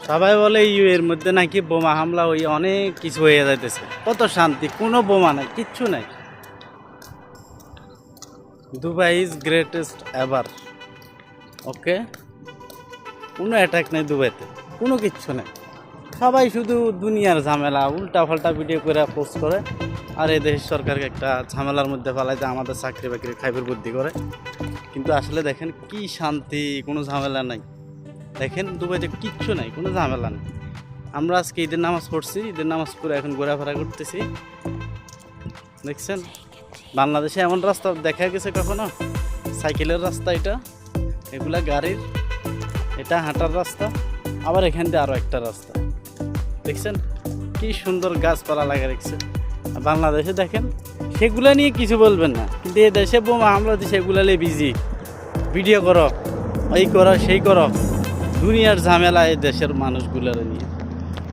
সবাই বলে এর মধ্যে নাকি বোমা হামলা ওই অনেক কিছু হয়ে যাইতেছে, কত শান্তি, কোনো বোমা নাই, কিচ্ছু নাই। Dubai is greatest ever. Okay, কোনো অ্যাটাক নেই দুবাইতে, কোনো কিচ্ছু নেই। সবাই শুধু দুনিয়ার ঝামেলা, উল্টা পাল্টা ভিডিও করে পোস্ট করে, আর এই দেশের সরকারকে একটা ঝামেলার মধ্যে ফেলায় যে আমাদের চাকরি বাকরি খাইবার বুদ্ধি করে। কিন্তু আসলে দেখেন কি শান্তি, কোনো ঝামেলা নাই। দেখেন দুবাইতে কিচ্ছু নাই, কোনো ঝামেলা নেই। আমরা আজকে ঈদের নামাজ পড়ছি, ঈদের নামাজ পড়ে এখন ঘোরাফেরা করতেছি। দেখছেন বাংলাদেশে এমন রাস্তা দেখা গেছে কখনো? সাইকেলের রাস্তা এটা, এগুলা গাড়ির, এটা হাঁটার রাস্তা, আবার এখান দিয়ে আরও একটা রাস্তা। দেখছেন কি সুন্দর গাছপালা লাগা রেখেছে। বাংলাদেশে দেখেন সেগুলা নিয়ে কিছু বলবেন না, কিন্তু এই দেশে বোমা হামলা দিয়ে সেগুলা নিয়ে বিজি। ভিডিও করো, এই করো, সেই করো, দুনিয়ার ঝামেলা এই দেশের মানুষগুলোর নিয়ে।